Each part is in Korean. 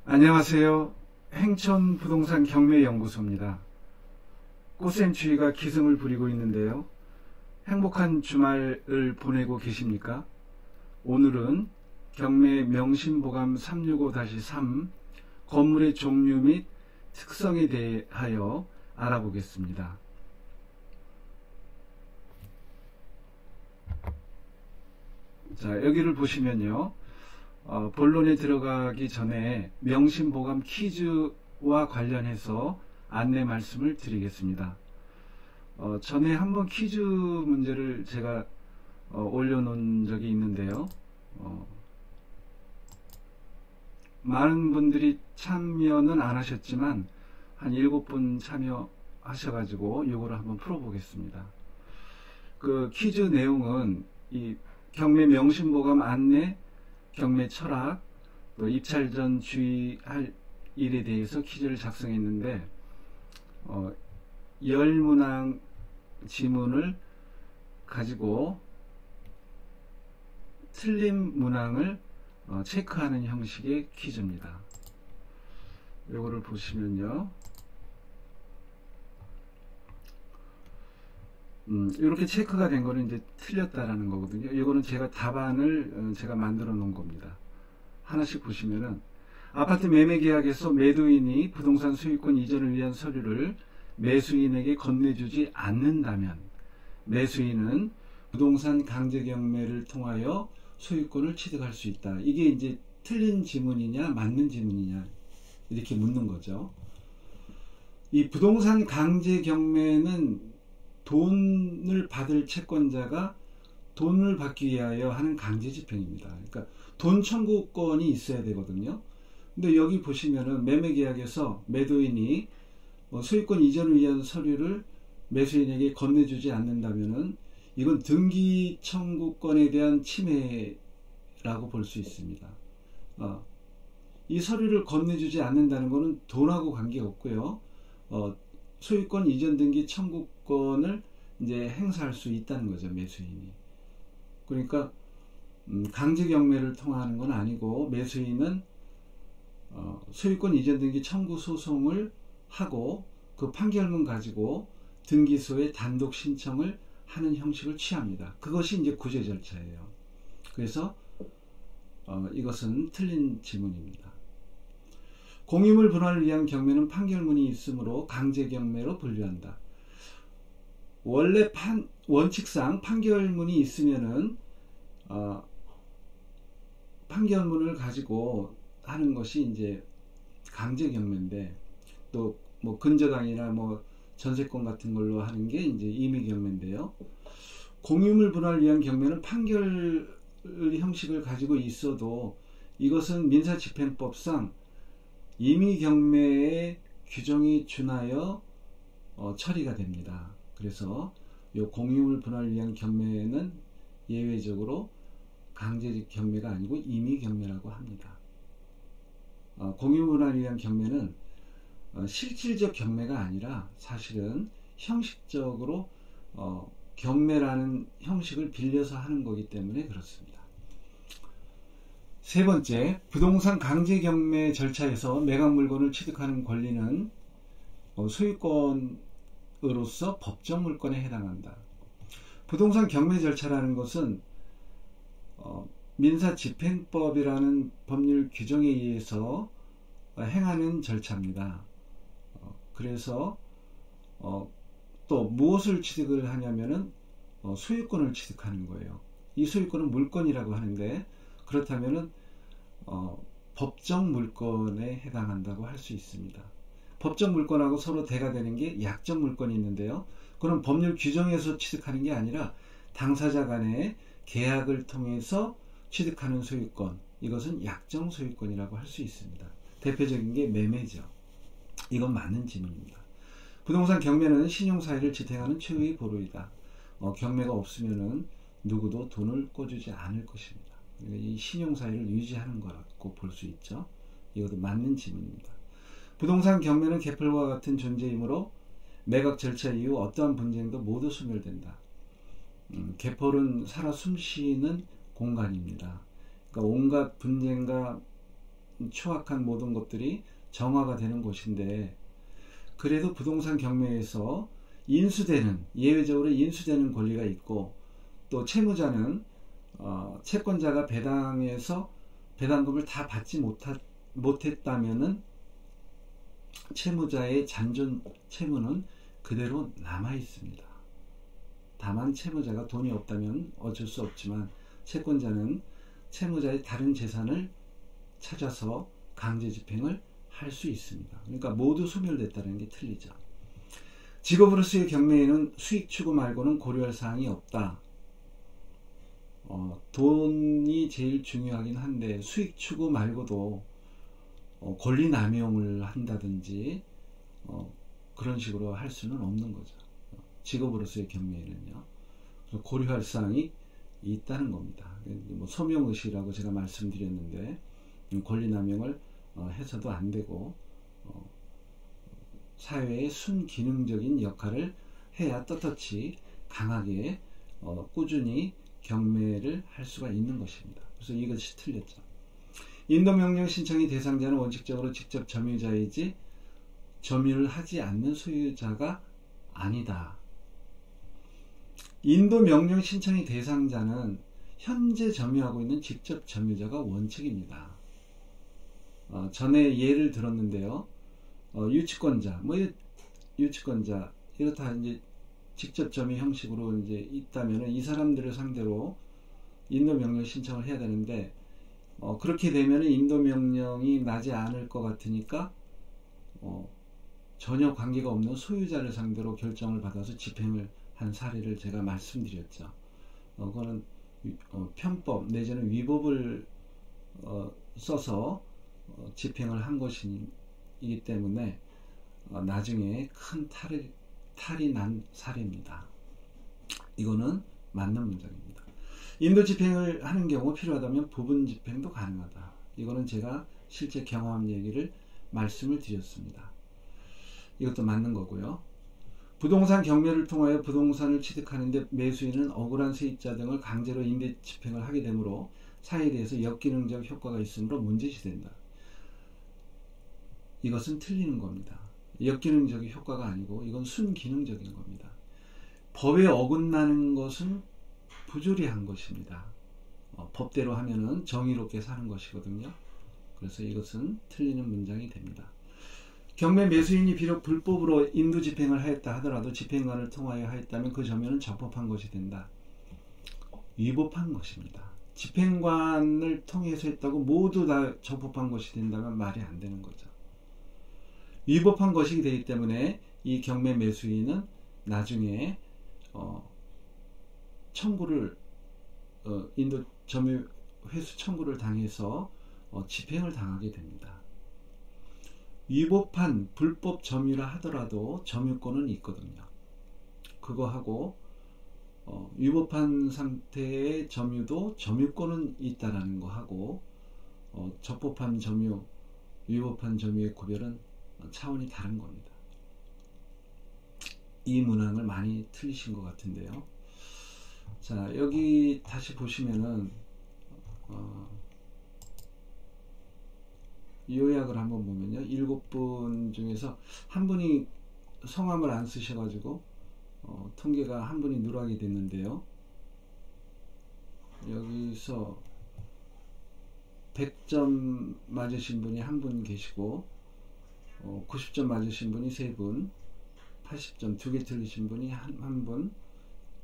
안녕하세요. 행천 부동산 경매연구소입니다. 꽃샘추위가 기승을 부리고 있는데요. 행복한 주말을 보내고 계십니까? 오늘은 경매 명심보감 365-3 건물의 종류 및 특성에 대하여 알아보겠습니다. 자, 여기를 보시면요. 본론에 들어가기 전에 명심보감 퀴즈와 관련해서 안내 말씀을 드리겠습니다. 전에 한번 퀴즈 문제를 제가 올려놓은 적이 있는데요. 많은 분들이 참여는 안 하셨지만 한 7분 참여하셔가지고 이거를 한번 풀어보겠습니다. 그 퀴즈 내용은 이 경매 명심보감 안내, 경매 철학, 또 입찰 전 주의할 일에 대해서 퀴즈를 작성했는데 10문항 지문을 가지고 틀린 문항을 체크하는 형식의 퀴즈입니다. 요거를 보시면요. 이렇게 체크가 된 거는 이제 틀렸다라는 거거든요. 이거는 제가 답안을 제가 만들어 놓은 겁니다. 하나씩 보시면은 아파트 매매 계약에서 매도인이 부동산 소유권 이전을 위한 서류를 매수인에게 건네주지 않는다면 매수인은 부동산 강제 경매를 통하여 소유권을 취득할 수 있다. 이게 이제 틀린 지문이냐 맞는 지문이냐 이렇게 묻는 거죠. 이 부동산 강제 경매는 돈을 받을 채권자가 돈을 받기 위하여 하는 강제 집행입니다. 그러니까 돈 청구권이 있어야 되거든요. 근데 여기 보시면은 매매 계약에서 매도인이 소유권 이전을 위한 서류를 매수인에게 건네주지 않는다면은 이건 등기 청구권에 대한 침해라고 볼 수 있습니다. 이 서류를 건네주지 않는다는 것은 돈하고 관계없고요. 소유권 이전 등기 청구권을 이제 행사할 수 있다는 거죠, 매수인이. 그러니까 강제 경매를 통하는 건 아니고 매수인은 소유권 이전 등기 청구 소송을 하고 그 판결문 가지고 등기소에 단독 신청을 하는 형식을 취합니다. 그것이 이제 구제 절차예요. 그래서 이것은 틀린 지문입니다. 공유물 분할을 위한 경매는 판결문이 있으므로 강제 경매로 분류한다. 원래 원칙상 판결문이 있으면은 판결문을 가지고 하는 것이 이제 강제 경매인데 또 뭐 근저당이나 뭐 전세권 같은 걸로 하는 게 이제 임의 경매인데요. 공유물 분할을 위한 경매는 판결 형식을 가지고 있어도 이것은 민사집행법상 임의 경매의 규정이 준하여 처리가 됩니다. 그래서 이 공유물 분할을 위한 경매는 예외적으로 강제 경매가 아니고 임의 경매라고 합니다. 공유물 분할을 위한 경매는 실질적 경매가 아니라 사실은 형식적으로 경매라는 형식을 빌려서 하는 거기 때문에 그렇습니다. 세 번째, 부동산 강제 경매 절차에서 매각 물건을 취득하는 권리는 소유권으로서 법정 물건에 해당한다. 부동산 경매 절차라는 것은 민사집행법이라는 법률 규정에 의해서 행하는 절차입니다. 그래서 또 무엇을 취득을 하냐면은 소유권을 취득하는 거예요. 이 소유권은 물건이라고 하는데 그렇다면은 법정 물건에 해당한다고 할 수 있습니다. 법정 물건하고 서로 대가 되는 게 약정 물건이 있는데요. 그건 법률 규정에서 취득하는 게 아니라 당사자 간의 계약을 통해서 취득하는 소유권, 이것은 약정 소유권이라고 할 수 있습니다. 대표적인 게 매매죠. 이건 맞는 지문입니다. 부동산 경매는 신용사회를 지탱하는 최후의 보루이다. 경매가 없으면은 누구도 돈을 꿔주지 않을 것입니다. 이 신용사회를 유지하는 거라고 볼 수 있죠. 이것도 맞는 지문입니다. 부동산 경매는 개펄과 같은 존재이므로 매각 절차 이후 어떠한 분쟁도 모두 소멸된다. 개펄은 살아 숨쉬는 공간입니다. 그러니까 온갖 분쟁과 추악한 모든 것들이 정화가 되는 곳인데, 그래도 부동산 경매에서 예외적으로 인수되는 권리가 있고, 또 채무자는 채권자가 배당금을 다 받지 못했다면은 채무자의 잔존 채무는 그대로 남아 있습니다. 다만 채무자가 돈이 없다면 어쩔 수 없지만, 채권자는 채무자의 다른 재산을 찾아서 강제 집행을 할 수 있습니다. 그러니까 모두 소멸됐다는 게 틀리죠. 직업으로서의 경매에는 수익 추구 말고는 고려할 사항이 없다. 돈이 제일 중요하긴 한데, 수익 추구 말고도 권리 남용을 한다든지 그런 식으로 할 수는 없는 거죠. 직업으로서의 경매에는요. 고려할 사항이 있다는 겁니다. 소명의식이라고 제가 말씀드렸는데, 권리 남용을 해서도 안 되고, 사회의 순기능적인 역할을 해야 떳떳이 강하게 꾸준히 경매를 할 수가 있는 것입니다. 그래서 이것이 틀렸죠. 인도명령 신청의 대상자는 원칙적으로 직접 점유자이지 점유를 하지 않는 소유자가 아니다. 인도명령 신청의 대상자는 현재 점유하고 있는 직접 점유자가 원칙입니다. 전에 예를 들었는데요. 유치권자, 이거 다 이제 직접 점유 형식으로 이제 있다면 이 사람들을 상대로 인도명령 신청을 해야 되는데, 그렇게 되면 인도명령이 나지 않을 것 같으니까 전혀 관계가 없는 소유자를 상대로 결정을 받아서 집행을 한 사례를 제가 말씀드렸죠. 그거는 편법 내지는 위법을 써서 집행을 한 것이기 때문에 나중에 큰 탈이 난 사례입니다. 이거는 맞는 문장입니다. 인도 집행을 하는 경우 필요하다면 부분 집행도 가능하다. 이거는 제가 실제 경험한 얘기를 말씀을 드렸습니다. 이것도 맞는 거고요. 부동산 경매를 통하여 부동산을 취득하는데 매수인은 억울한 세입자 등을 강제로 임대 집행을 하게 되므로 사회에 대해서 역기능적 효과가 있으므로 문제시된다. 이것은 틀리는 겁니다. 역기능적인 효과가 아니고 이건 순기능적인 겁니다. 법에 어긋나는 것은 부조리한 것입니다. 법대로 하면은 정의롭게 사는 것이거든요. 그래서 이것은 틀리는 문장이 됩니다. 경매 매수인이 비록 불법으로 인도 집행을 하였다 하더라도 집행관을 통하여 하였다면 그 점유는 적법한 것이 된다. 위법한 것입니다. 집행관을 통해서 했다고 모두 다 적법한 것이 된다면 말이 안 되는 거죠. 위법한 것이기 되기 때문에 이 경매 매수인은 나중에 청구를 인도 점유 회수 청구를 당해서 집행을 당하게 됩니다. 위법한 불법 점유라 하더라도 점유권은 있거든요. 그거하고 위법한 상태의 점유도 점유권은 있다라는 거하고 적법한 점유, 위법한 점유의 구별은 차원이 다른 겁니다. 이 문항을 많이 틀리신 것 같은데요. 자, 여기 다시 보시면은 요약을 한번 보면요. 7분 중에서 한 분이 성함을 안 쓰셔가지고 통계가 한 분이 누락이 됐는데요. 여기서 100점 맞으신 분이 한 분 계시고 90점 맞으신 분이 3분, 80점 2개 틀리신 분이 한 분,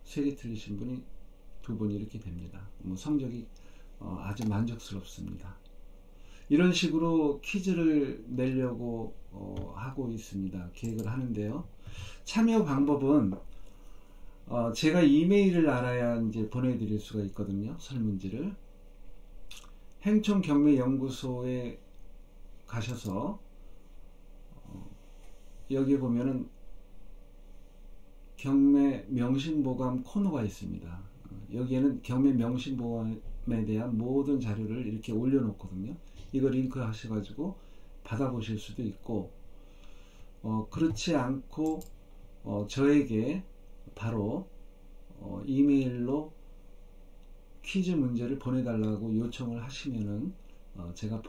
3개 틀리신 분이 2분 이렇게 됩니다. 성적이 아주 만족스럽습니다. 이런 식으로 퀴즈를 내려고 하고 있습니다. 계획을 하는데요. 참여 방법은 제가 이메일을 알아야 이제 보내드릴 수가 있거든요. 설문지를. 행촌경매연구소에 가셔서 여기 보면은 경매 명심보감 코너가 있습니다. 여기에는 경매 명심보감에 대한 모든 자료를 이렇게 올려놓거든요. 이거 링크 하셔가지고 받아보실 수도 있고, 그렇지 않고 저에게 바로 이메일로 퀴즈 문제를 보내달라고 요청을 하시면은 제가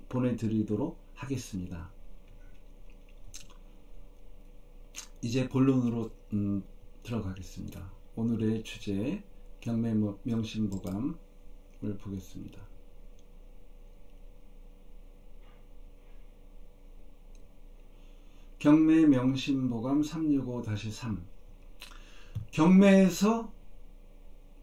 보내드리도록 하겠습니다. 이제 본론으로 들어가겠습니다. 오늘의 주제 경매 명심보감을 보겠습니다. 경매 명심보감 365-3. 경매에서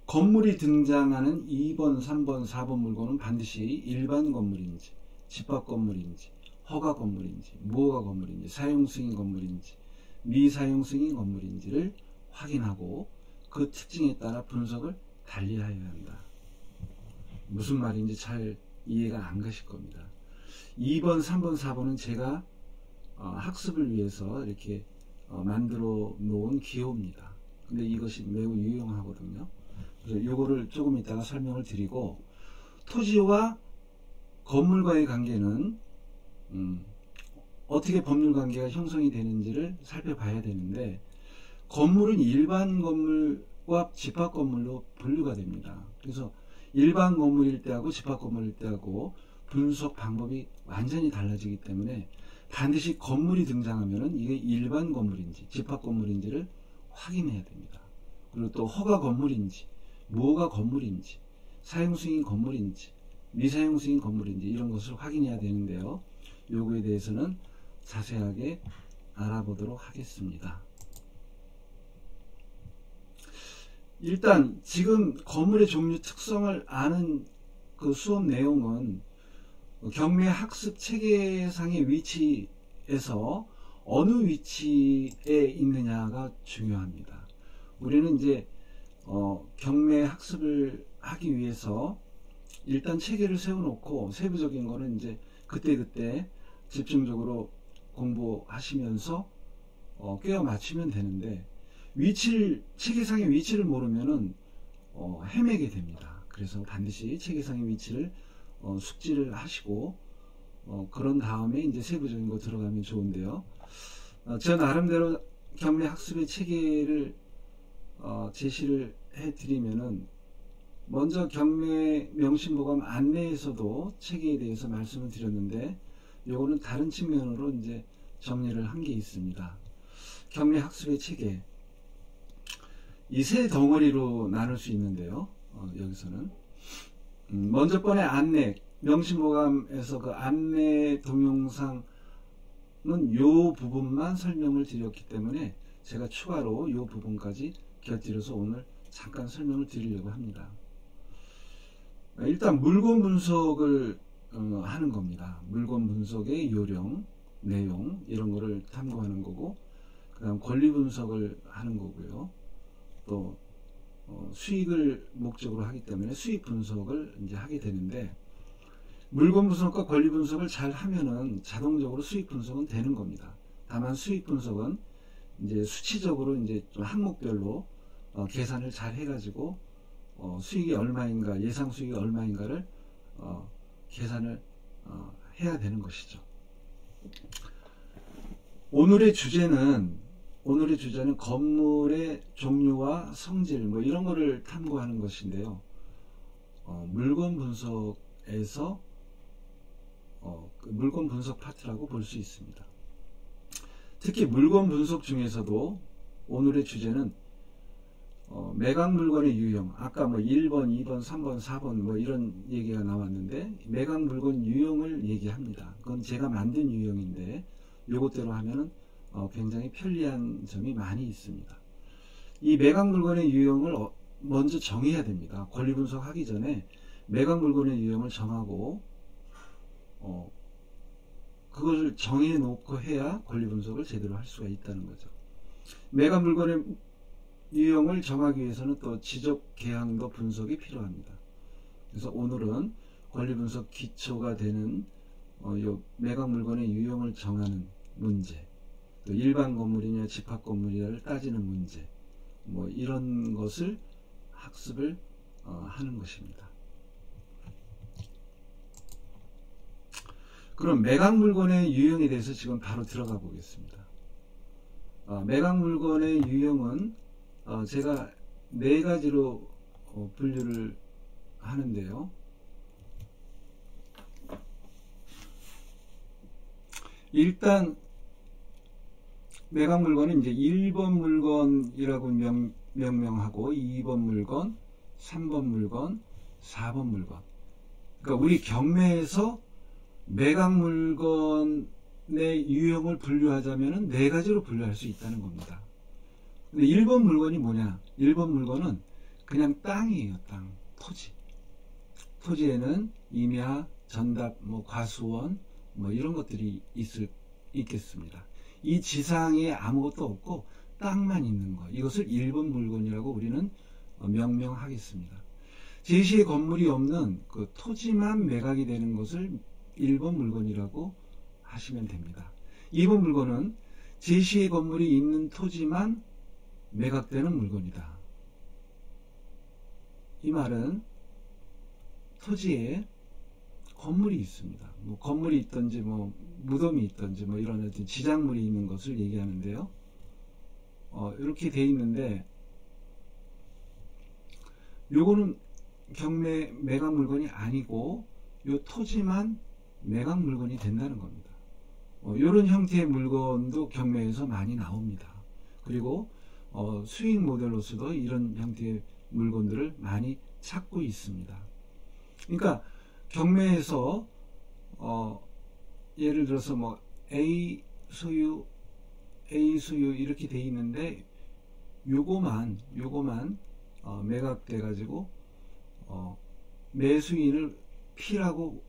건물이 등장하는 2번, 3번, 4번 물건은 반드시 일반 건물인지, 집합 건물인지, 허가 건물인지, 무허가 건물인지, 사용 승인 건물인지, 미사용 승인 건물인지를 확인하고 그 특징에 따라 분석을 달리하여야 한다. 무슨 말인지 잘 이해가 안 가실 겁니다. 2번, 3번, 4번은 제가 학습을 위해서 이렇게 만들어 놓은 기호입니다. 근데 이것이 매우 유용하거든요. 그래서 이거를 조금 이따가 설명을 드리고, 토지와 건물과의 관계는 어떻게 법률 관계가 형성이 되는지를 살펴봐야 되는데, 건물은 일반 건물과 집합 건물로 분류가 됩니다. 그래서 일반 건물일 때하고 집합 건물일 때하고 분석 방법이 완전히 달라지기 때문에 반드시 건물이 등장하면은 이게 일반 건물인지 집합 건물인지를 확인해야 됩니다. 그리고 또 허가 건물인지, 무허가 건물인지, 사용 승인 건물인지, 미사용 승인 건물인지 이런 것을 확인해야 되는데요. 요거에 대해서는 자세하게 알아보도록 하겠습니다. 일단 지금 건물의 종류 특성을 아는 그 수업 내용은 경매 학습 체계상의 위치에서 어느 위치에 있느냐가 중요합니다. 우리는 이제 경매 학습을 하기 위해서 일단 체계를 세워놓고 세부적인 거는 이제 그때그때 집중적으로 공부하시면서 꿰어 맞추면 되는데, 체계상의 위치를 모르면은 헤매게 됩니다. 그래서 반드시 체계상의 위치를 숙지를 하시고 그런 다음에 이제 세부적인 거 들어가면 좋은데요. 저 나름대로 경매 학습의 체계를 제시를 해드리면은, 먼저 경매 명심보감 안내에서도 체계에 대해서 말씀을 드렸는데, 요거는 다른 측면으로 이제 정리를 한 게 있습니다. 경매 학습의 체계, 이 세 덩어리로 나눌 수 있는데요. 여기서는 먼저 번의 안내, 명심보감에서 그 안내 동영상은 요 부분만 설명을 드렸기 때문에 제가 추가로 요 부분까지 곁들여서 오늘 잠깐 설명을 드리려고 합니다. 일단 물건 분석을 하는 겁니다. 물건 분석의 요령, 내용 이런 거를 탐구하는 거고, 그 다음 권리 분석을 하는 거고요. 또 수익을 목적으로 하기 때문에 수익 분석을 이제 하게 되는데, 물건 분석과 권리 분석을 잘 하면은 자동적으로 수익 분석은 되는 겁니다. 다만 수익 분석은 이제 수치적으로 이제 좀 항목별로 계산을 잘 해가지고 수익이 얼마인가, 예상 수익이 얼마인가를 계산을 해야 되는 것이죠. 오늘의 주제는 건물의 종류와 성질 뭐 이런 거를 탐구하는 것인데요. 물건 분석에서 그 물건 분석 파트라고 볼 수 있습니다. 특히 물건 분석 중에서도 오늘의 주제는 매각 물건의 유형, 아까 뭐 1번, 2번, 3번, 4번 뭐 이런 얘기가 나왔는데, 매각 물건 유형을 얘기합니다. 그건 제가 만든 유형인데 요것대로 하면은 굉장히 편리한 점이 많이 있습니다. 이 매각 물건의 유형을 먼저 정해야 됩니다. 권리 분석하기 전에 매각 물건의 유형을 정하고 그것을 정해 놓고 해야 권리 분석을 제대로 할 수가 있다는 거죠. 매각 물건의 유형을 정하기 위해서는 또 지적 계약도 분석이 필요합니다. 그래서 오늘은 권리 분석 기초가 되는 요 매각 물건의 유형을 정하는 문제, 또 일반 건물이냐 집합 건물이냐를 따지는 문제, 뭐 이런 것을 학습을 하는 것입니다. 그럼 매각 물건의 유형에 대해서 지금 바로 들어가 보겠습니다. 매각 물건의 유형은 제가 네 가지로 분류를 하는데요. 일단 매각 물건은 이제 1번 물건이라고 명명하고 2번 물건, 3번 물건, 4번 물건. 그러니까 우리 경매에서 매각 물건의 유형을 분류하자면 네 가지로 분류할 수 있다는 겁니다. 근데 1번 물건이 뭐냐? 1번 물건은 그냥 땅이에요. 땅, 토지. 토지에는 임야, 전답, 과수원 이런 것들이 있겠습니다. 이 지상에 아무것도 없고 땅만 있는 거, 이것을 1번 물건이라고 우리는 명명하겠습니다. 제시의 건물이 없는 그 토지만 매각이 되는 것을 1번 물건이라고 하시면 됩니다. 2번 물건은 제시의 건물이 있는 토지만 매각되는 물건이다. 이 말은 토지에 건물이 있습니다. 건물이 있든지 무덤이 있든지 이런 지작물이 있는 것을 얘기하는데요. 이렇게 돼 있는데 요거는 경매 매각 물건이 아니고 요 토지만 매각 물건이 된다는 겁니다. 이런 형태의 물건도 경매에서 많이 나옵니다. 그리고 수익 모델로서도 이런 형태의 물건들을 많이 찾고 있습니다. 그러니까 경매에서 예를 들어서 A 소유 이렇게 돼 있는데 요거만 매각돼 가지고 매수인을 P라고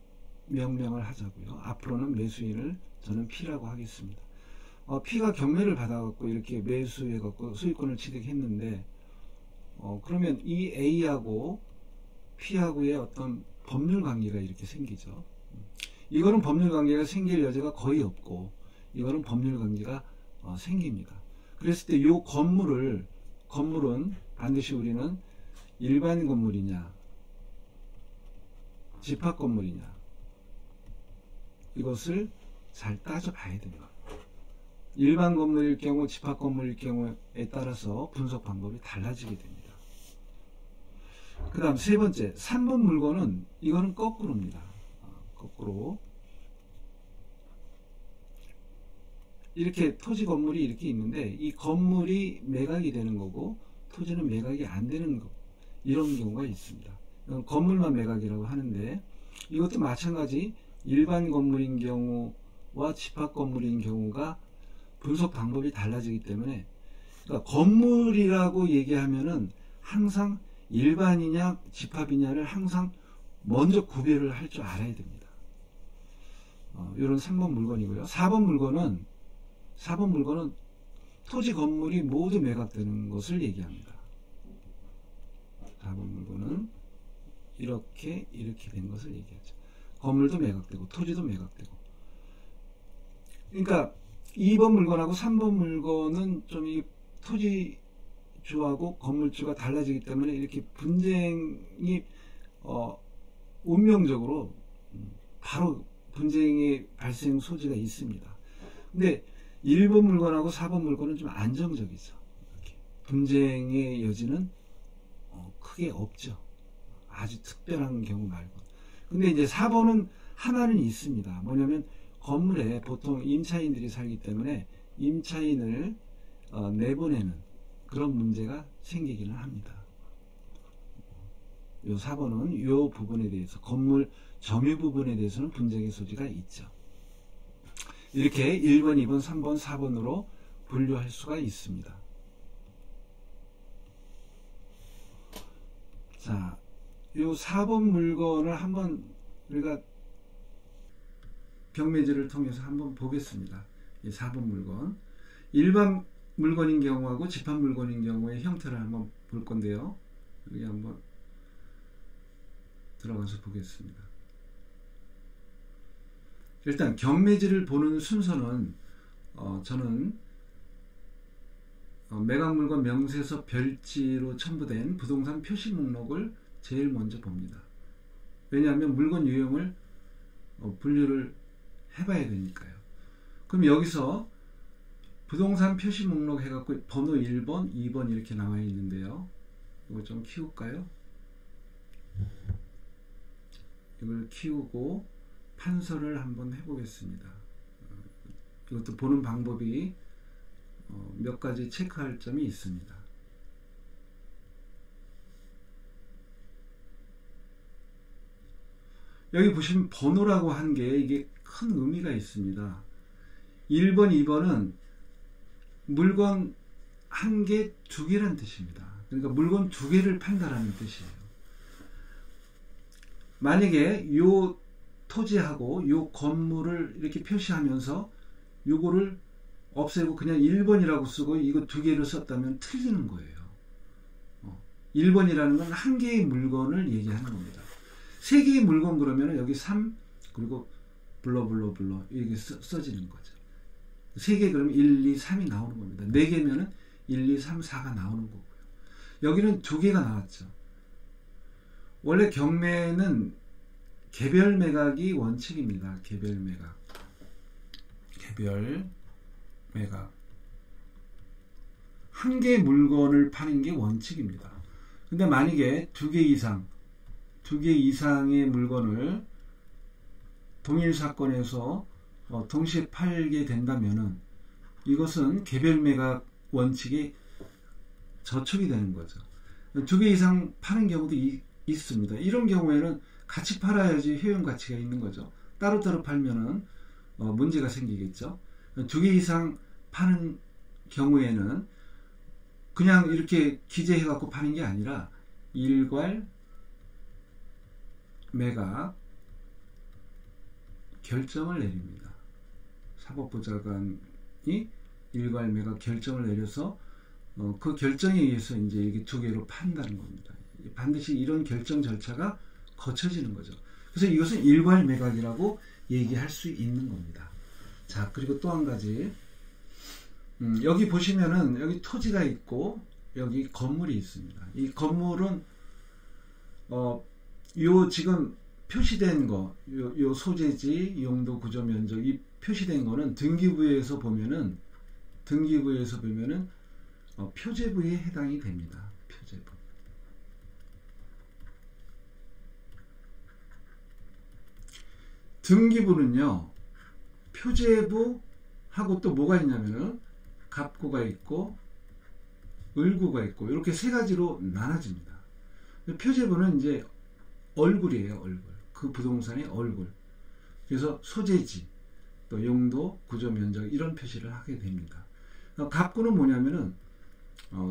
명명을 하자고요. 앞으로는 매수인을 저는 P라고 하겠습니다. P가 경매를 받아갖고 이렇게 매수해갖고 수익권을 취득했는데 그러면 이 A하고 P하고의 어떤 법률 관계가 이렇게 생기죠. 이거는 법률 관계가 생길 여지가 거의 없고 이거는 법률 관계가 생깁니다. 그랬을 때 이 건물은 반드시 우리는 일반 건물이냐 집합 건물이냐 이것을 잘 따져봐야 됩니다. 일반 건물일 경우 집합 건물일 경우에 따라서 분석 방법이 달라지게 됩니다. 그 다음 세 번째 3번 물건은 이거는 거꾸로입니다. 거꾸로 이렇게 토지 건물이 이렇게 있는데 이 건물이 매각이 되는 거고 토지는 매각이 안 되는 거, 이런 경우가 있습니다. 건물만 매각이라고 하는데 이것도 마찬가지 일반 건물인 경우와 집합 건물인 경우가 분석 방법이 달라지기 때문에 그러니까 건물이라고 얘기하면은 항상 일반이냐 집합이냐를 항상 먼저 구별을 할 줄 알아야 됩니다. 이런 3번 물건이고요. 4번 물건은 토지 건물이 모두 매각되는 것을 얘기합니다. 4번 물건은 이렇게 된 것을 얘기하죠. 건물도 매각되고 토지도 매각되고. 그러니까 2번 물건하고 3번 물건은 좀 이 토지주하고 건물주가 달라지기 때문에 이렇게 분쟁이 운명적으로 바로 분쟁의 발생 소지가 있습니다. 근데 1번 물건하고 4번 물건은 좀 안정적이죠. 이렇게. 분쟁의 여지는 크게 없죠. 아주 특별한 경우 말고. 근데 이제 4번은 하나는 있습니다. 뭐냐면 건물에 보통 임차인들이 살기 때문에 임차인을 내보내는 그런 문제가 생기기는 합니다. 요 4번은 요 부분에 대해서 건물 점유 부분에 대해서는 분쟁의 소지가 있죠. 이렇게 1번, 2번, 3번, 4번으로 분류할 수가 있습니다. 자, 요 4번 물건을 한번 우리가 경매지를 통해서 한번 보겠습니다. 이 4번 물건. 일반 물건인 경우하고 집합 물건인 경우의 형태를 한번 볼 건데요. 여기 한번 들어가서 보겠습니다. 일단 경매지를 보는 순서는 저는 매각물건 명세서 별지로 첨부된 부동산 표시 목록을 제일 먼저 봅니다. 왜냐하면 물건 유형을 분류를 해봐야 되니까요. 그럼 여기서 부동산 표시 목록 해갖고 번호 1번, 2번 이렇게 나와 있는데요. 이거 좀 키울까요? 이걸 키우고 판서를 한번 해보겠습니다. 이것도 보는 방법이 몇 가지 체크할 점이 있습니다. 여기 보시면 번호라고 한 게 이게 큰 의미가 있습니다. 1번, 2번은 물건 한 개, 두 개란 뜻입니다. 그러니까 물건 두 개를 판다라는 뜻이에요. 만약에 요 토지하고 요 건물을 이렇게 표시하면서 요거를 없애고 그냥 1번이라고 쓰고 이거 두 개를 썼다면 틀리는 거예요. 1번이라는 건 한 개의 물건을 얘기하는 겁니다. 세 개의 물건 그러면 여기 3 그리고 블러 이렇게 써지는 거죠. 세 개 그러면 1, 2, 3이 나오는 겁니다. 네 개면은 1, 2, 3, 4가 나오는 거고요. 여기는 두 개가 나왔죠. 원래 경매는 개별 매각이 원칙입니다. 개별 매각. 한 개의 물건을 파는 게 원칙입니다. 근데 만약에 두 개 이상의 물건을 동일 사건에서 동시에 팔게 된다면은 이것은 개별 매각 원칙이 저촉이 되는 거죠. 두 개 이상 파는 경우도 있습니다. 이런 경우에는 같이 팔아야지 효용 가치가 있는 거죠. 따로따로 팔면은 문제가 생기겠죠. 두 개 이상 파는 경우에는 그냥 이렇게 기재해 갖고 파는 게 아니라 일괄 매각 결정을 내립니다. 사법보좌관이 일괄 매각 결정을 내려서 그 결정에 의해서 이제 이게 두 개로 판다는 겁니다. 반드시 이런 결정 절차가 거쳐지는 거죠. 그래서 이것은 일괄 매각이라고 얘기할 수 있는 겁니다. 자, 그리고 또 한 가지, 여기 보시면은 여기 토지가 있고 여기 건물이 있습니다. 이 건물은 요 지금 표시된 거, 요 소재지, 용도, 구조, 면적, 이 표시된 거는 등기부에서 보면은 표제부에 해당이 됩니다. 표제부. 등기부는요, 표제부하고 또 뭐가 있냐면은 갑구가 있고 을구가 있고 이렇게 세 가지로 나눠집니다. 표제부는 이제 얼굴이에요, 얼굴. 그 부동산의 얼굴. 그래서 소재지, 또 용도, 구조, 면적 이런 표시를 하게 됩니다. 갑구는 뭐냐면은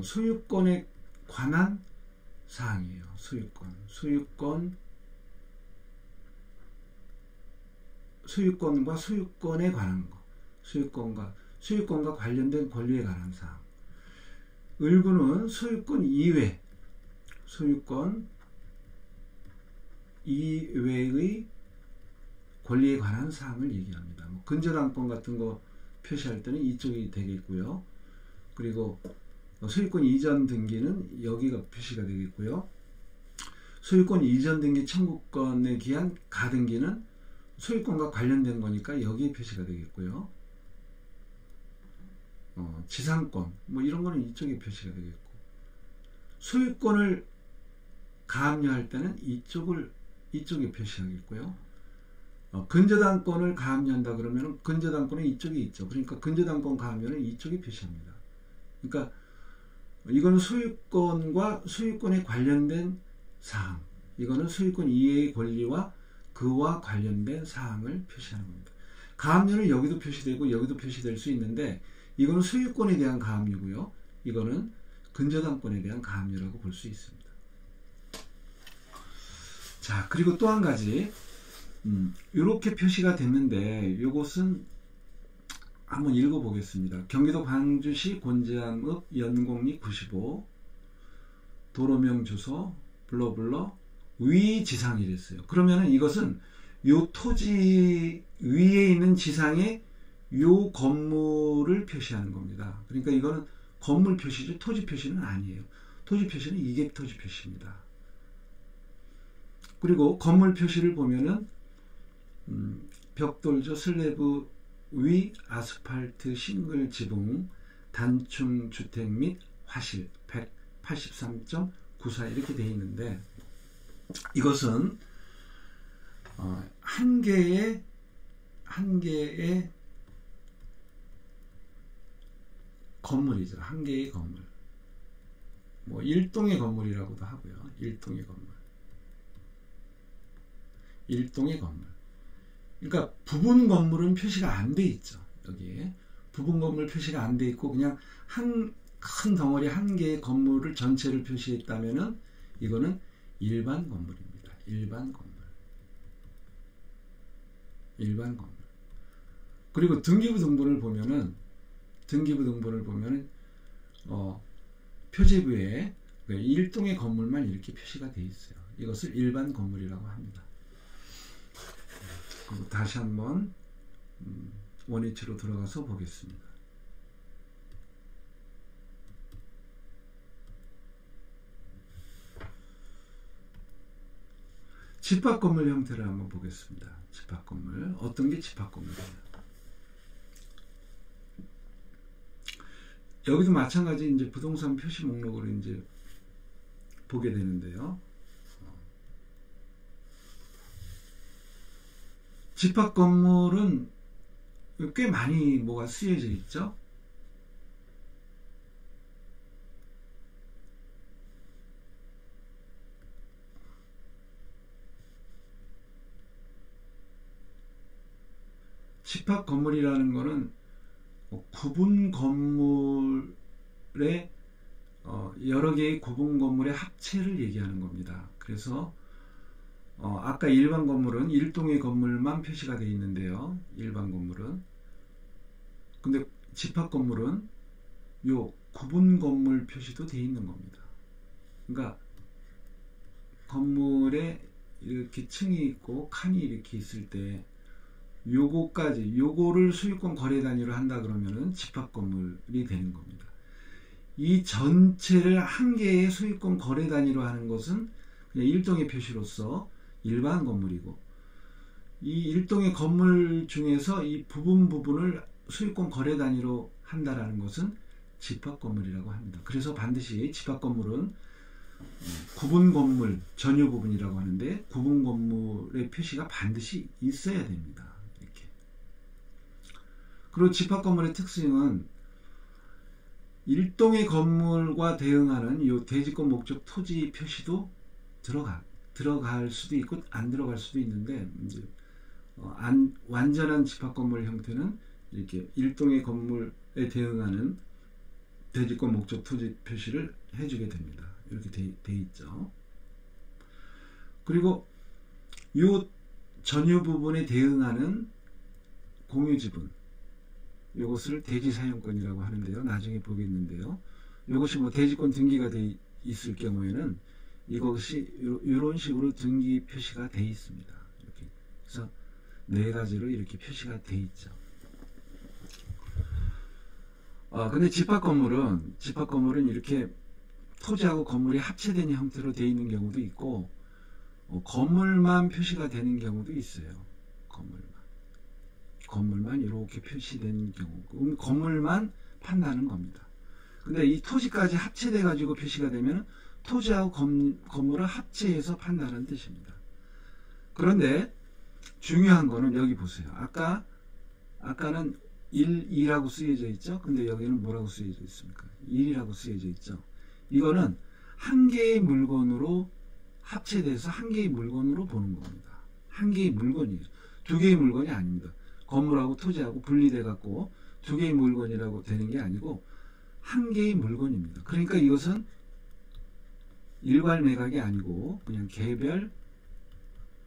소유권에 관한 사항이에요. 소유권과 소유권에 관한 거. 소유권과 관련된 권리에 관한 사항. 을구는 소유권 이외의 권리에 관한 사항을 얘기합니다. 근저당권 같은 거 표시할 때는 이쪽이 되겠고요. 그리고 소유권 이전 등기는 여기가 표시가 되겠고요. 소유권 이전 등기 청구권에 기한 가등기는 소유권과 관련된 거니까 여기에 표시가 되겠고요. 지상권 뭐 이런 거는 이쪽에 표시가 되겠고, 소유권을 가압류할 때는 이쪽에 표시하겠고요. 근저당권을 가압류한다 그러면 근저당권은 이쪽에 있죠. 그러니까 근저당권 가압류는 이쪽에 표시합니다. 그러니까 이거는 소유권과 소유권에 관련된 사항, 이거는 소유권 이외의 권리와 그와 관련된 사항을 표시하는 겁니다. 가압류는 여기도 표시되고 여기도 표시될 수 있는데 이거는 소유권에 대한 가압류고요. 이거는 근저당권에 대한 가압류라고 볼 수 있습니다. 자, 그리고 또 한 가지, 이렇게 표시가 됐는데 이것은 한번 읽어보겠습니다. 경기도 광주시 곤지암읍 연곡리 95 도로명 주소 위 지상이랬어요. 그러면은 이것은 요 토지 위에 있는 지상에 요 건물을 표시하는 겁니다. 그러니까 이거는 건물 표시죠. 토지 표시는 아니에요. 토지 표시는 이게 토지 표시입니다. 그리고 건물 표시를 보면은 벽돌조 슬래브 위 아스팔트 싱글 지붕 단층 주택 및 화실 183.94 이렇게 되어 있는데, 이것은 한 개의 건물이죠. 한 개의 건물. 뭐 일동의 건물이라고도 하고요. 일동의 건물. 일동의 건물. 그러니까 부분 건물은 표시가 안 돼 있죠. 여기에 부분 건물 표시가 안 돼 있고 그냥 한 큰 덩어리 한 개의 건물을 전체를 표시했다면은 이거는 일반 건물입니다. 일반 건물. 일반 건물. 그리고 등기부 등본을 보면은 표지부에 일동의 건물만 이렇게 표시가 되어 있어요. 이것을 일반 건물이라고 합니다. 그리고 다시 한번 원위치로 들어가서 보겠습니다. 집합건물 형태를 한번 보겠습니다. 집합건물. 어떤 게 집합건물이에요? 여기도 마찬가지 이제 부동산 표시 목록을 이제 보게 되는데요. 집합건물은 꽤 많이 뭐가 쓰여져 있죠. 집합건물이라는 거는 구분 건물의 여러 개의 구분 건물의 합체를 얘기하는 겁니다. 그래서 아까 일반 건물은 일동의 건물만 표시가 되어 있는데요. 일반 건물은. 근데 집합 건물은 요 구분 건물 표시도 되어 있는 겁니다. 그러니까 건물에 이렇게 층이 있고 칸이 이렇게 있을 때 요거를 소유권 거래 단위로 한다 그러면은 집합 건물이 되는 겁니다. 이 전체를 한 개의 소유권 거래 단위로 하는 것은 그냥 일동의 표시로서 일반 건물이고, 이 일동의 건물 중에서 이 부분을 소유권 거래 단위로 한다라는 것은 집합 건물이라고 합니다. 그래서 반드시 집합 건물은 구분 건물 전유 부분이라고 하는데, 구분 건물의 표시가 반드시 있어야 됩니다. 이렇게. 그리고 집합 건물의 특징은 일동의 건물과 대응하는 이 대지권 목적 토지 표시도 들어갈 수도 있고 안 들어갈 수도 있는데, 이제 완전한 집합 건물 형태는 이렇게 일동의 건물에 대응하는 대지권 목적 토지 표시를 해주게 됩니다. 이렇게 돼 있죠. 그리고 이 전유 부분에 대응하는 공유 지분, 이것을 대지 사용권이라고 하는데요. 나중에 보겠는데요. 이것이 뭐 대지권 등기가 돼 있을 경우에는 이것이 이런 식으로 등기 표시가 돼 있습니다. 이렇게. 그래서 네 가지로 이렇게 표시가 돼 있죠. 근데 집합 건물은 이렇게 토지하고 건물이 합체된 형태로 되어 있는 경우도 있고, 건물만 표시가 되는 경우도 있어요. 건물만 이렇게 표시된 경우, 건물만 판다는 겁니다. 근데 이 토지까지 합체돼 가지고 표시가 되면 토지하고 건물을 합체해서 판다는 뜻입니다. 그런데 중요한 거는 여기 보세요. 아까는 2라고 쓰여져 있죠. 근데 여기는 뭐라고 쓰여져 있습니까? 1이라고 쓰여져 있죠. 이거는 한 개의 물건으로 합체돼서 한 개의 물건으로 보는 겁니다. 한 개의 물건이에요. 두 개의 물건이 아닙니다. 건물하고 토지하고 분리돼 갖고 두 개의 물건이라고 되는 게 아니고 한 개의 물건입니다. 그러니까 이것은 일괄 매각이 아니고 그냥 개별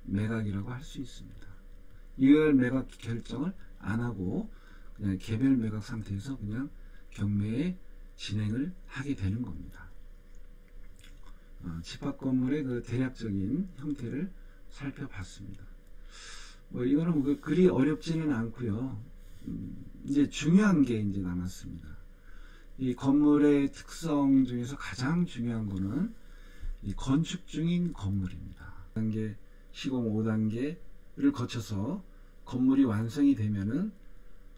매각이라고 할 수 있습니다. 일괄 매각 결정을 안 하고 그냥 개별 매각 상태에서 그냥 경매에 진행을 하게 되는 겁니다. 집합 건물의 그 대략적인 형태를 살펴봤습니다. 이거는 그리 어렵지는 않고요. 이제 중요한 게 이제 남았습니다. 이 건물의 특성 중에서 가장 중요한 거는 이 건축 중인 건물입니다. 4단계, 시공 5단계를 거쳐서 건물이 완성이 되면은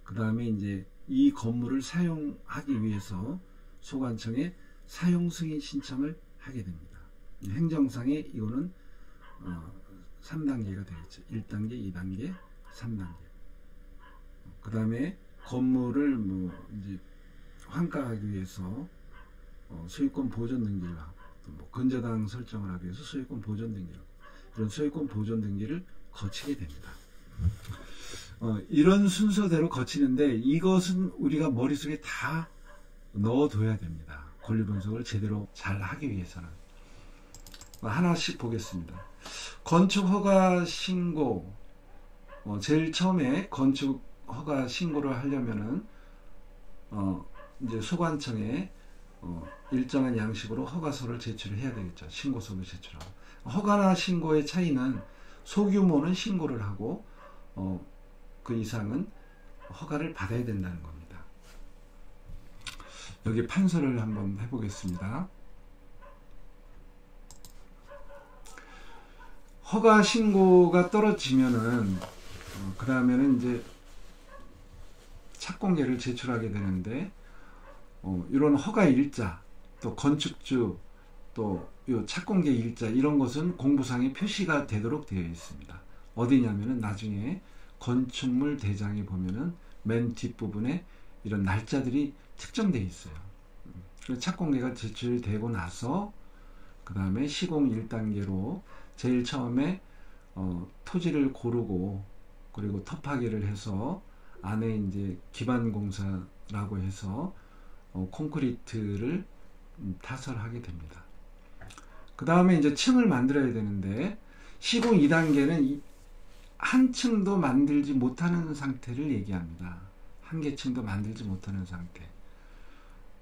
그 다음에 이제 이 건물을 사용하기 위해서 소관청에 사용 승인 신청을 하게 됩니다. 행정상에 이거는 3단계가 되겠죠. 1단계, 2단계, 3단계. 그 다음에 건물을 이제 환가하기 위해서 소유권 보존 등기를 하고 뭐 근저당 설정을 하기 위해서 소유권 보존 등기를 하고 이런 소유권 보존 등기를 거치게 됩니다. 이런 순서대로 거치는데 이것은 우리가 머릿속에 다 넣어둬야 됩니다. 권리 분석을 제대로 잘 하기 위해서는. 하나씩 보겠습니다. 건축 허가 신고. 제일 처음에 건축 허가 신고를 하려면은 이제 소관청에 일정한 양식으로 허가서를 제출을 해야 되겠죠. 신고서를 제출하고. 허가나 신고의 차이는 소규모는 신고를 하고 그 이상은 허가를 받아야 된다는 겁니다. 여기 판서를 한번 해보겠습니다. 허가 신고가 떨어지면은 그 다음에는 이제 착공계를 제출하게 되는데 이런 허가 일자, 또 건축주, 또 요 착공계 일자 이런 것은 공부상에 표시가 되도록 되어 있습니다. 어디냐면은 나중에 건축물 대장에 보면은 맨 뒷부분에 이런 날짜들이 특정되어 있어요. 착공계가 제출되고 나서 그 다음에 시공 1단계로 제일 처음에 토지를 고르고 그리고 터파기를 해서 안에 이제 기반 공사라고 해서 콘크리트를 타설하게 됩니다. 그 다음에 이제 층을 만들어야 되는데 시공 2단계는 한 층도 만들지 못하는 상태를 얘기합니다. 한 개 층도 만들지 못하는 상태.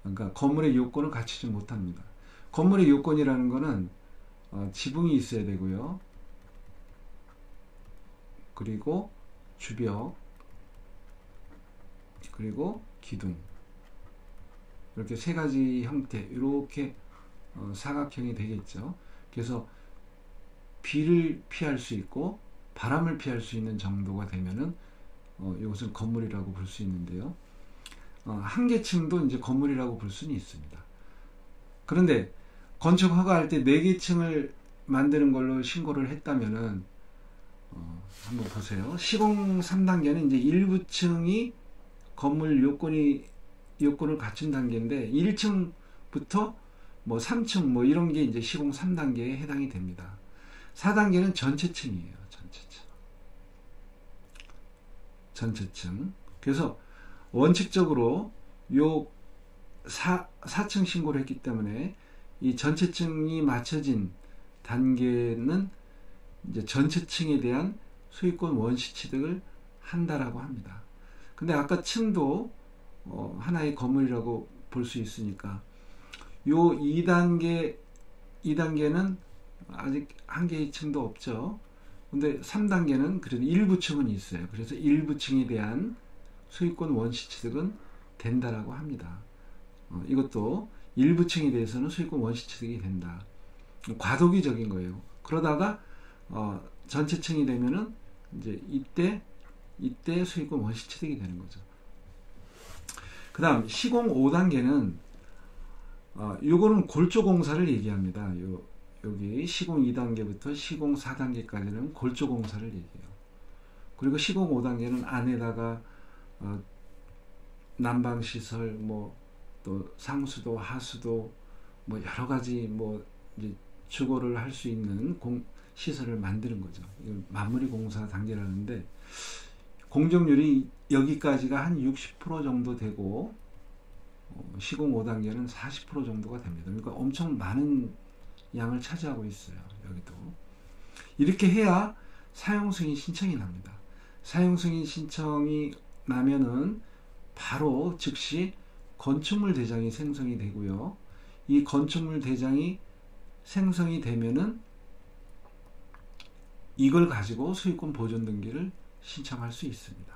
그러니까 건물의 요건을 갖추지 못합니다. 건물의 요건이라는 거는 지붕이 있어야 되고요. 그리고 주벽, 그리고 기둥. 이렇게 세 가지 형태, 이렇게 사각형이 되겠죠. 그래서 비를 피할 수 있고 바람을 피할 수 있는 정도가 되면은 이것은 건물이라고 볼 수 있는데요. 한 개 층도 이제 건물이라고 볼 수는 있습니다. 그런데 건축 허가할 때 4개 층을 만드는 걸로 신고를 했다면은 한번 보세요. 시공 3단계는 이제 일부 층이 건물 요건을 갖춘 단계인데 1층부터 뭐 3층 뭐 이런 게 이제 시공 3단계에 해당이 됩니다. 4단계는 전체층이에요. 전체층. 그래서 원칙적으로 요 4층 신고를 했기 때문에 이 전체층이 맞춰진 단계는 이제 전체층에 대한 소유권 원시 취득을 한다라고 합니다. 근데 아까 층도 하나의 건물이라고 볼 수 있으니까 요 2단계는 아직 한 개의 층도 없죠. 근데 3단계는 그래도 일부 층은 있어요. 그래서 일부 층에 대한 소유권 원시 취득은 된다라고 합니다. 이것도 일부 층에 대해서는 소유권 원시 취득이 된다. 과도기적인 거예요. 그러다가 전체 층이 되면은 이제 이때 소유권 원시 취득이 되는 거죠. 그 다음 시공 5단계는 요거는 골조 공사를 얘기합니다. 여기 시공 2단계부터 시공 4단계까지는 골조 공사를 얘기해요. 그리고 시공 5단계는 안에다가 난방시설, 뭐 또 상수도, 하수도, 뭐 여러 가지 뭐 이제 주거를 할 수 있는 시설을 만드는 거죠. 이걸 마무리 공사 단계라는데 공정률이 여기까지가 한 60% 정도 되고 시공 5단계는 40% 정도가 됩니다. 그러니까 엄청 많은 양을 차지하고 있어요. 여기도. 이렇게 해야 사용승인 신청이 납니다. 사용승인 신청이 나면은 바로 즉시 건축물 대장이 생성이 되고요. 이 건축물 대장이 생성이 되면은 이걸 가지고 소유권 보존 등기를 신청할 수 있습니다.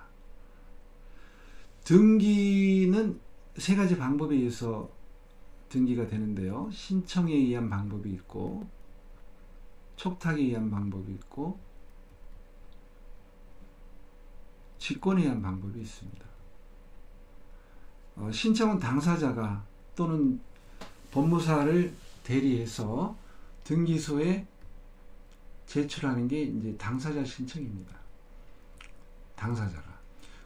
등기는 세 가지 방법에 의해서 등기가 되는데요. 신청에 의한 방법이 있고, 촉탁에 의한 방법이 있고, 직권에 의한 방법이 있습니다. 신청은 당사자가 또는 법무사를 대리해서 등기소에 제출하는 게 이제 당사자 신청입니다. 당사자가.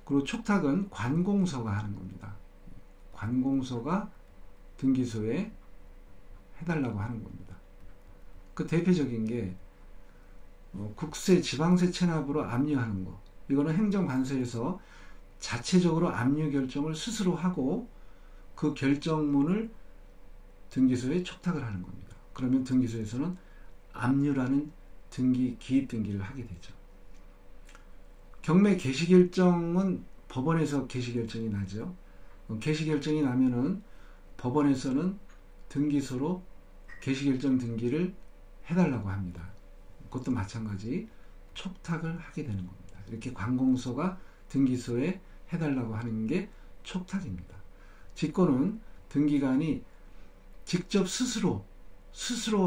그리고 촉탁은 관공서가 하는 겁니다. 관공서가 등기소에 해달라고 하는 겁니다. 그 대표적인 게 국세, 지방세 체납으로 압류하는 거. 이거는 행정관서에서 자체적으로 압류 결정을 스스로 하고 그 결정문을 등기소에 촉탁을 하는 겁니다. 그러면 등기소에서는 압류라는 기입 등기를 하게 되죠. 경매 개시결정은 법원에서 개시결정이 나죠. 개시결정이 나면은 법원에서는 등기소로 개시결정 등기를 해달라고 합니다. 그것도 마찬가지 촉탁을 하게 되는 겁니다. 이렇게 관공서가 등기소에 해달라고 하는 게 촉탁입니다. 직권은 등기관이 직접 스스로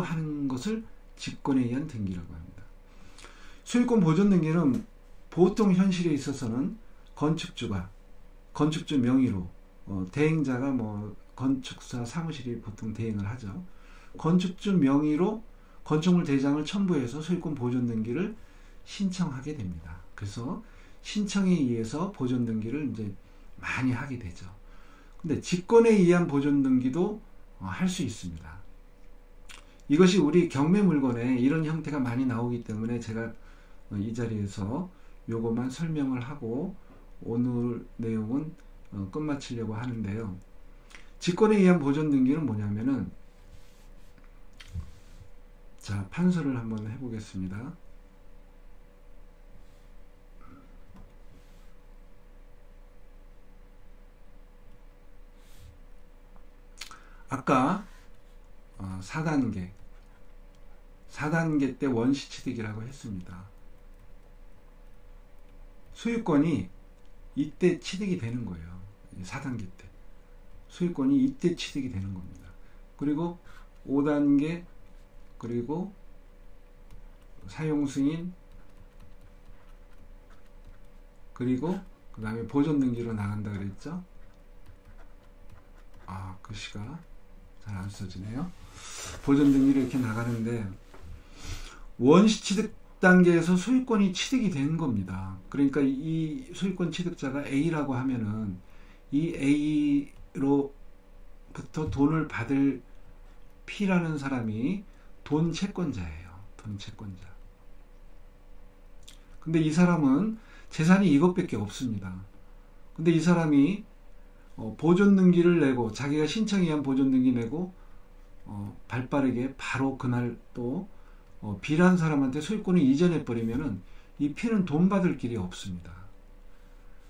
하는 것을 직권에 의한 등기라고 합니다. 소유권 보존 등기는 보통 현실에 있어서는 건축주 명의로 대행자가 건축사 사무실이 보통 대행을 하죠. 건축주 명의로 건축물 대장을 첨부해서 소유권 보존 등기를 신청하게 됩니다. 그래서 신청에 의해서 보존 등기를 이제 많이 하게 되죠. 근데 직권에 의한 보존 등기도 할 수 있습니다. 이것이 우리 경매 물건에 이런 형태가 많이 나오기 때문에 제가 이 자리에서 요것만 설명을 하고 오늘 내용은 끝마치려고 하는데요. 직권에 의한 보존 등기는 뭐냐면은, 자, 판서를 한번 해보겠습니다. 아까 4단계 때 원시취득이라고 했습니다. 소유권이 이때 취득이 되는 거예요. 4단계 때 소유권이 이때 취득이 되는 겁니다. 그리고 5단계, 그리고 사용승인, 그리고 그 다음에 보존등기로 나간다 그랬죠. 글씨가 잘 안 써지네요. 보존등기로 이렇게 나가는데, 원시취득 단계에서 소유권이 취득이 된 겁니다. 그러니까 이 소유권 취득자가 A라고 하면은 이 A로부터 돈을 받을 P라는 사람이 돈 채권자예요. 돈 채권자. 근데 이 사람은 재산이 이것밖에 없습니다. 근데 이 사람이 보존등기를 내고, 자기가 신청에 의한 보존등기 내고 발빠르게 바로 그날 또 B라는 사람한테 소유권을 이전해 버리면은 이 P는 돈 받을 길이 없습니다.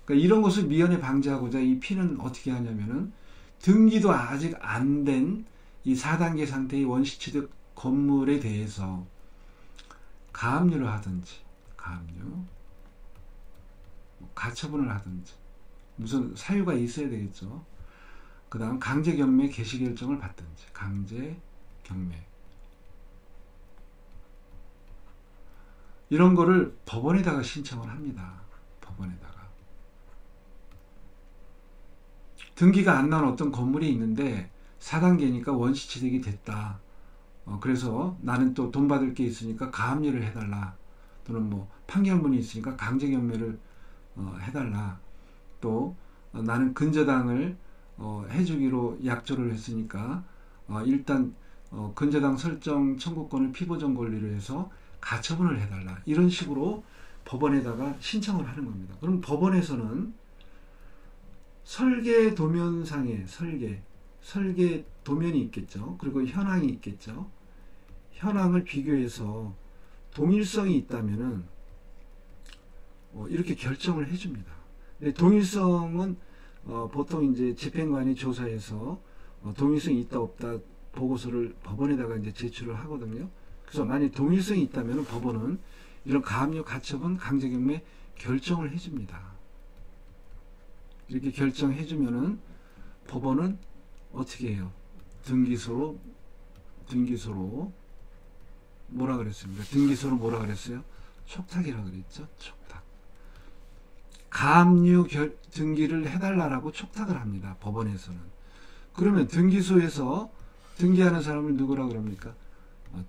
그러니까 이런 것을 미연에 방지하고자 이 P는 어떻게 하냐면은, 등기도 아직 안 된 이 4단계 상태의 원시취득 건물에 대해서 가압류를 하든지, 가처분을 하든지, 무슨 사유가 있어야 되겠죠. 그 다음 강제경매 개시결정을 받든지, 강제경매 이런 거를 법원에다가 신청을 합니다. 법원에다가. 등기가 안 난 어떤 건물이 있는데 4단계니까 원시취득이 됐다. 그래서 나는 또 돈 받을 게 있으니까 가압류를 해달라. 또는 판결문이 있으니까 강제경매를 해달라. 또 나는 근저당을 해주기로 약조를 했으니까 일단 근저당 설정 청구권을 피보전 권리로 해서 가처분을 해달라. 이런 식으로 법원에다가 신청을 하는 겁니다. 그럼 법원에서는 설계 도면상에 설계 도면이 있겠죠. 그리고 현황이 있겠죠. 현황을 비교해서 동일성이 있다면은 이렇게 결정을 해줍니다. 근데 동일성은 보통 이제 집행관이 조사해서 동일성이 있다 없다 보고서를 법원에다가 이제 제출을 하거든요. 그래서 만약 동일성이 있다면 법원은 이런 가압류, 가처분, 강제경매 결정을 해줍니다. 이렇게 결정해주면은 법원은 어떻게 해요? 등기소로 뭐라 그랬습니까? 등기소로 뭐라 그랬어요? 촉탁이라 그랬죠? 촉탁. 가압류 등기를 해달라고 촉탁을 합니다. 법원에서는. 그러면 등기소에서 등기하는 사람을 누구라 그럽니까?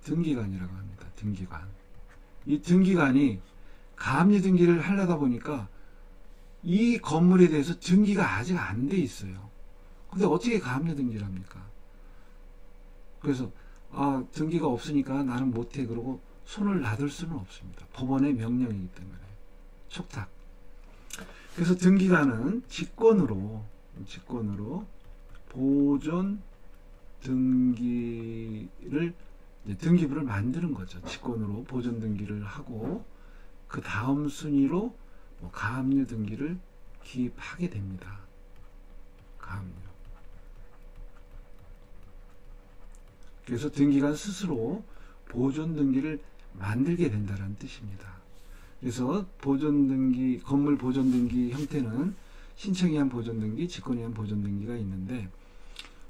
등기관이라고 합니다. 등기관. 이 등기관이 가압류 등기를 하려다 보니까 이 건물에 대해서 등기가 아직 안 돼 있어요. 근데 어떻게 가압류 등기를 합니까? 그래서 등기가 없으니까 나는 못해 그러고 손을 놔둘 수는 없습니다. 법원의 명령이기 때문에 촉탁. 그래서 등기관은 직권으로 보존 등기를 등기부를 만드는 거죠. 직권으로 보존 등기를 하고 그 다음 순위로 가압류 등기를 기입하게 됩니다. 가압류. 그래서 등기관 스스로 보존 등기를 만들게 된다는 뜻입니다. 그래서 보존 등기, 건물 보존 등기 형태는 신청이 한 보존 등기, 직권이 한 보존 등기가 있는데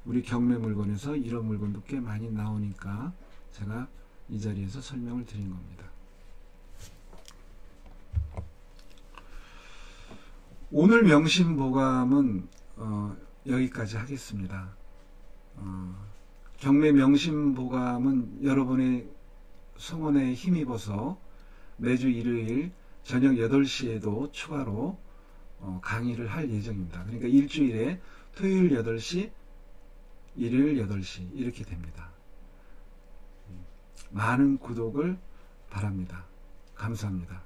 우리 경매 물건에서 이런 물건도 꽤 많이 나오니까 제가 이 자리에서 설명을 드린 겁니다. 오늘 명심보감은 여기까지 하겠습니다. 경매 명심보감은 여러분의 성원에 힘입어서 매주 일요일 저녁 8시에도 추가로 강의를 할 예정입니다. 그러니까 일주일에 토요일 8시, 일요일 8시 이렇게 됩니다. 많은 구독을 바랍니다. 감사합니다.